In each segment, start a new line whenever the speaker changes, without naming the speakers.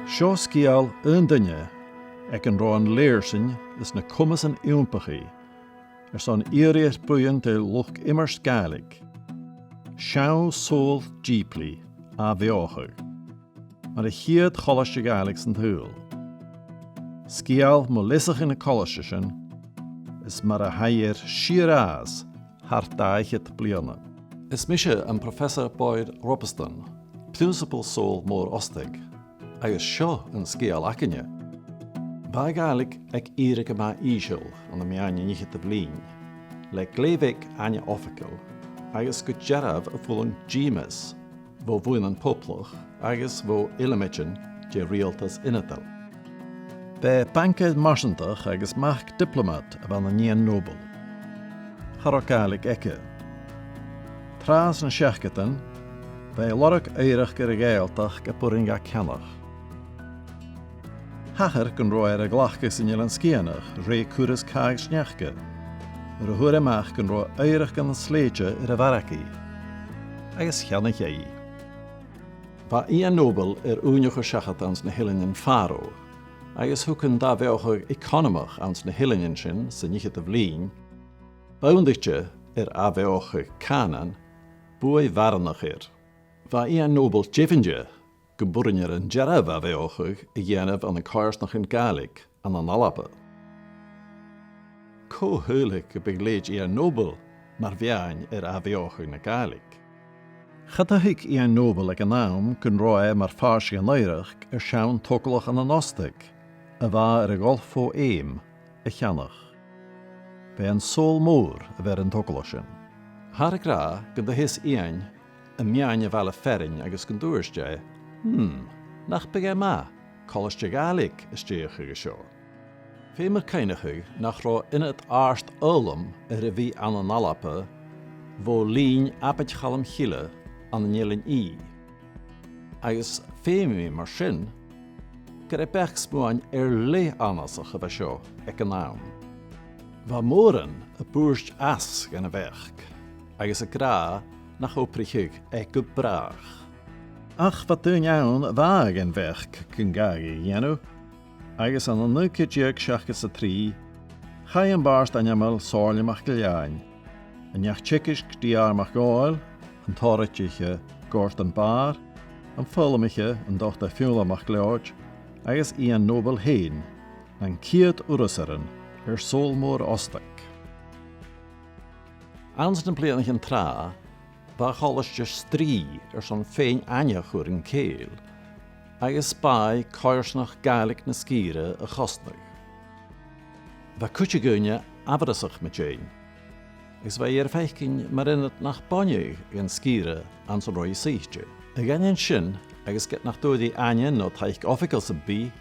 Seo scial yn dunne ac yn roi'n leersin is na cumas an iwmpachi son eiriad buin de luch immer scalig. Siaw sol jeeply a bheochug. Maar a chiad cholastig Alex yn hwyl. Scial molissach in y colastig is mar a hair shiraz hart daichet bliana.
Is misje an Professor Boyd Robertson, principal sol mór ostig, agus seo an scial acinne. Ba gaelig ag írig ma ísil an am iain níchet a blin, le gleivig anya offical, agus go jarab a fullon Jeemas, vo vuin an poploch, agus vo ilimitin je realtas inatal.
Be banke marsantach agus mach diplomat van an nien nobel. Harok gaelig eke. Tras an siachgatan, be lorg eirig geregeiltach gepuringa kennach. Hacher kan roer a glachgus in jelan skianach, re kuris kaag snachke. Er a hure mach kan roe eirig gan sleetje a varaki. Agus channig ei.
Va Ian Nobel úniuch siachatans na hillingen faro, agus hucan da bheochag economach ans na hillingen sin sa níchet a bhlín, boundigtje a bheochag canan, bui varnach Va Ian Nobel jivinje, geburrinjer an jarab a bheochag a dhéanamh an a cáirsnach in Gaelic an an alappe. Cóhuilig a begleid Ian Nobel mar bheain a bheochag na Gaelic.
Chadahig Ian Nobel ag an naam kun roe mar farsig an eirig siawn tokelach an an ostig, a va a golfo eim a chanach. Be an sol mór a ver an tokelachin.
Har a gra gyd his Ian a mian a vala ferrin agus gandúirste, nach bege ma, coliste Gaelic is steach gesio. Fémer keinigig nach ro in het aarst ulum a vi an an alappe, vo lín apet chalam chile an njelin I. Agus fémi mar sin, gyda bechsbúin le anasach a bheisio ag an naam. Va móran a búrst as gan a bhech, agus a gra nach oprichig ag go brach.
Ach wat dyn iawn va ag an bhech cyn gagi, jenu. Agus an nu cydiag siachgus a tri, chai an barst an jamel sorli mach giliain. An jach tjekisch diar mach goel, an torretjiche gorst an bar, an fulmiche an dochter fiula mach gleoj, agus Ian Nobel heen, an kiet uruseren, solmoor ostak.
Ans den plenig an tra, ba chollisje stri son féin anja chur in keel, agus spai koirsnach Gaelic na skire a chostnig. Va kutje gunje abrasach met jane. Is wij feikin maar in het nach bonje in skire aan zo'n rode sichtje. Again in shin, agus get nach door die anja no taich officals bi,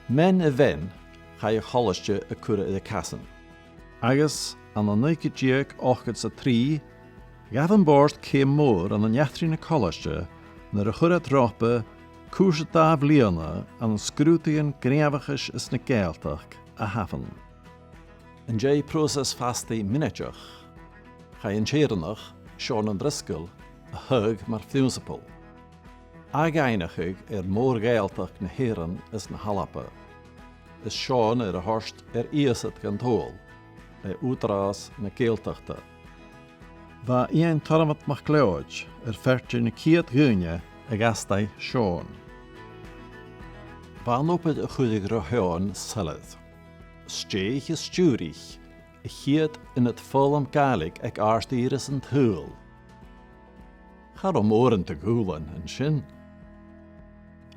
men even ga je hollestje a kure de kassen.
Agus an an nuike diek ochget sa tri, gaf an borst keim moor an an jachtrine kollestje, naar a chure droppe, koerse taaf liana an an scrutien grevigisch is na geeltach a hafen.
En jay proces vasti minetjach. Ga je cherenach, Sean an Driscoll, a hug mar funsipel. Ageinigig mór geeltach na heren is na halappe. Is Sean a horst ieset gan tol, útras na geeltachta.
Va Ian tarmat mach gleoj, fertje na kiet gunje a gastai Sean.
Va nopet a chudig roheon salad. Steeg is stuurich, a chiet in het volum Gaelic ag aarstiris en thuil. Ga om oren te goelen en sin.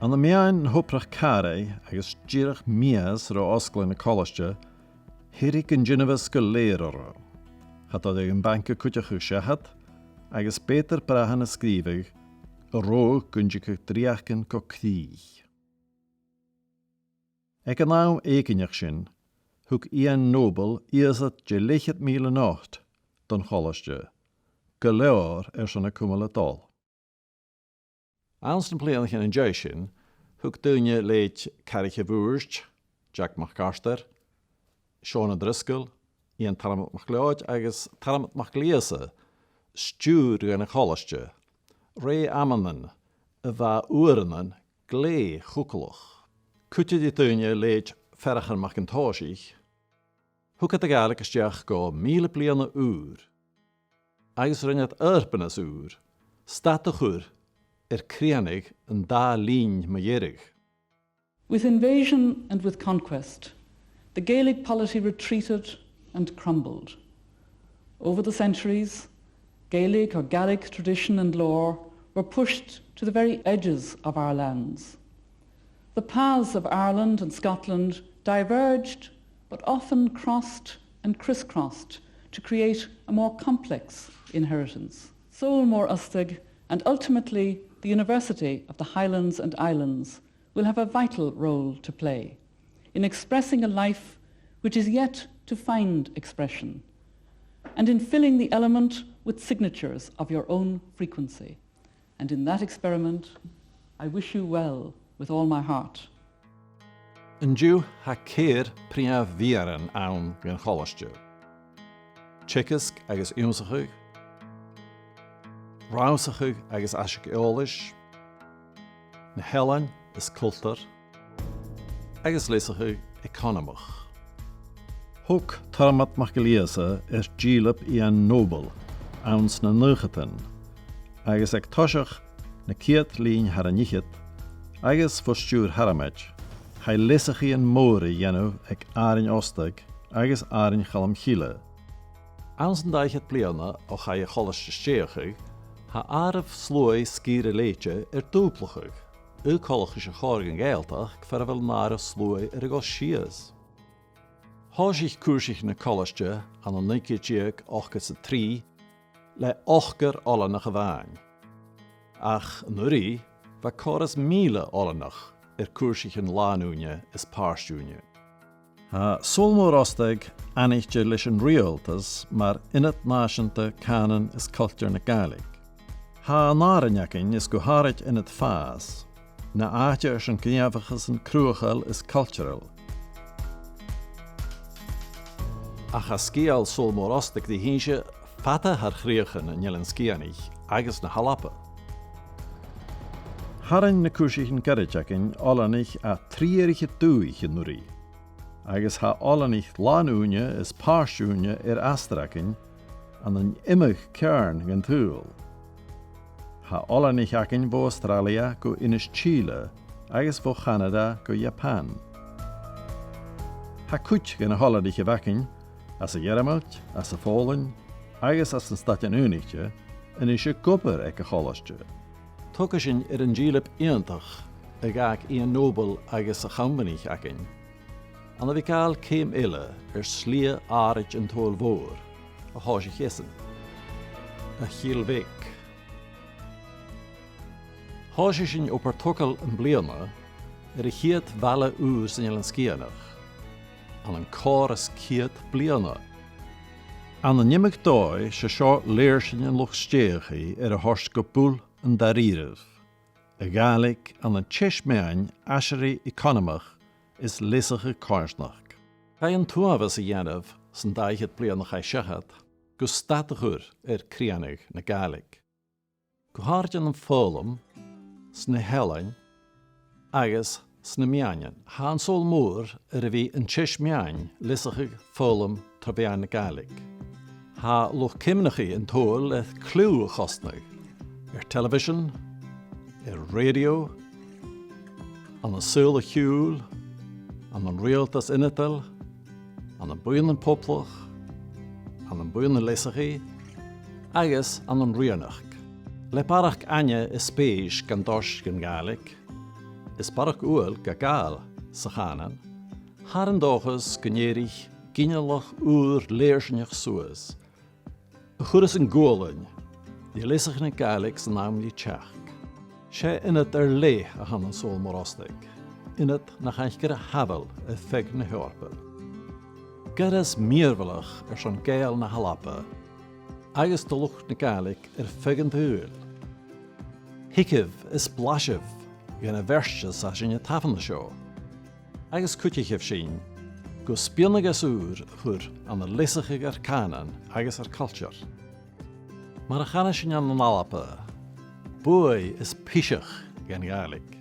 An de meain hoprach care agus dierach mias ro osgla na college, hirig an Genevas go leerara. Had dat ag an banke kutjach sehat, agus beter brahan a skrivig, a ro kunjike driachken ko kri. Ag an naam ekenjach sin, huk Ian Nobel iasat je lichet miele nacht, dan college, geleor son a kumala dol.
Ans den plenig in Jason, huk dunje leed Carriche Wurst, Jack McCarter, Sean Driscoll, Ian Tarmat McLeod, agus Tarmat McLeese, stuur gan a college, Ray Ammanen, va oerenen glé chucalach. Cúte di túine leid ferachan Macintoshich. Húcad a Gaelic isteach go 1000 bliana úr. Agus rinnead urbanas úr. Statachur creanig an da lín maierig.
With invasion and with conquest, the Gaelic polity retreated and crumbled. Over the centuries, Gaelic or Gallic tradition and lore were pushed to the very edges of our lands. The paths of Ireland and Scotland diverged, but often crossed and crisscrossed to create a more complex inheritance. Soul Mór Ustig and ultimately the University of the Highlands and Islands will have a vital role to play in expressing a life which is yet to find expression, and in filling the element with signatures of your own frequency. And in that experiment, I wish you well with all my heart.
Yn diw ha ceir priaf fiaran awn gan cholastio. Chicasc agus iwnsachug, Raunsachug agus asig eolish, na Helen is cultar, agus lesachug economach.
Húc tarmat macaliasa dílap an nobel, ans na nuchatan, agus ag toisach na ciat lín har a nichit, agus fostúr harameid, hai lesachí an móri jennu ag árin ostag, agus árin chalam chile.
Ans an daichet bliana o chai cholastio steachug, ha araf sloi skire leitje dúplachug. Colach is a chorg an gaeltach, fer fel nar sloi go sias. Hosich kursich na cholastio an an nikitiag ochgas a 3, le ochgar alla na gewain. Ach nuri, va choras mile alla nach, kursich an lanúne is paarstúne.
Ha Soul Mór Ustig anichtje leis an rialtas, mar inat náisianta canan is culture na Gaelic. Ha náraneacin is go hárit inat fás, na áte ar an gneamhachas an cruachal is cultural.
Ach a scial Soul Mór Ustig di hinse fata har chríochan an jelan scianich, agus na halapa.
Haran na kursich an garitjacin allanich a trierige dúich in nuri. Agus ha allanich lanúne is pársúne astracin an an imig kern gan túl. Ha allanich acin vo Australia go inis Chile, agus vo Canada go Japan. Ha kuch gan a halladich vacin, as a jeremalt, as a fallen, agus as an stadjan unichtje, en is je gubber ek a cholastje.
Tucashin an dílap iantach, ag ian nobel agus a chambanich acin. An a vicaal céim ille slia árit an tól vor, a hásich jessen. A chiel Hásichin op tucal an bliana, a chiet valle ús in jelan skianach. An an choras kiet bliana.
An an nimmig dói se seo leirsin an loch steachi a horst go búl an daríirih. A Gaelic an an tiismeain asherí economach is lisige karsnach.
Hij an tuavas a dhéanamh san daichet blianach ai seachad, go statachur crianig na Gaelic. Go háirt an fólam, sna Helen, agus sna meanian. Ha an Soul Mór a bhí an tiismeain lisige fólam trabean na Gaelic. Ha loch cimnachi an tól le clú chosnag. Television, radio, an an sula hiúl, an an rialtas inatal, an an buin an poplach, an an buin an lesachi, agus an an rianach. Le parach anya is spéis gan dosh gan Gaelic, is parach uel ga gael sa chanan, har an dochas gynierich ginelach úr leirsinach suas. Churas an gólain, die lesach na Gaelic san naam die Tjach. Sé inat le a han an Soul Mór Ustig. Inat na chainchgur a havel a feg na hjorpel. Geras miervelach san gael na halapa. Agus de lucht na Gaelic fegend huil. Hikiv is blashiv gan a versjes as in je tafel na show. Agus kutjichiv sin, go spionagas úr chur an a lesachig canan agus culture. Maar a chana sin an alapa, boi is pishach gan Gaelic.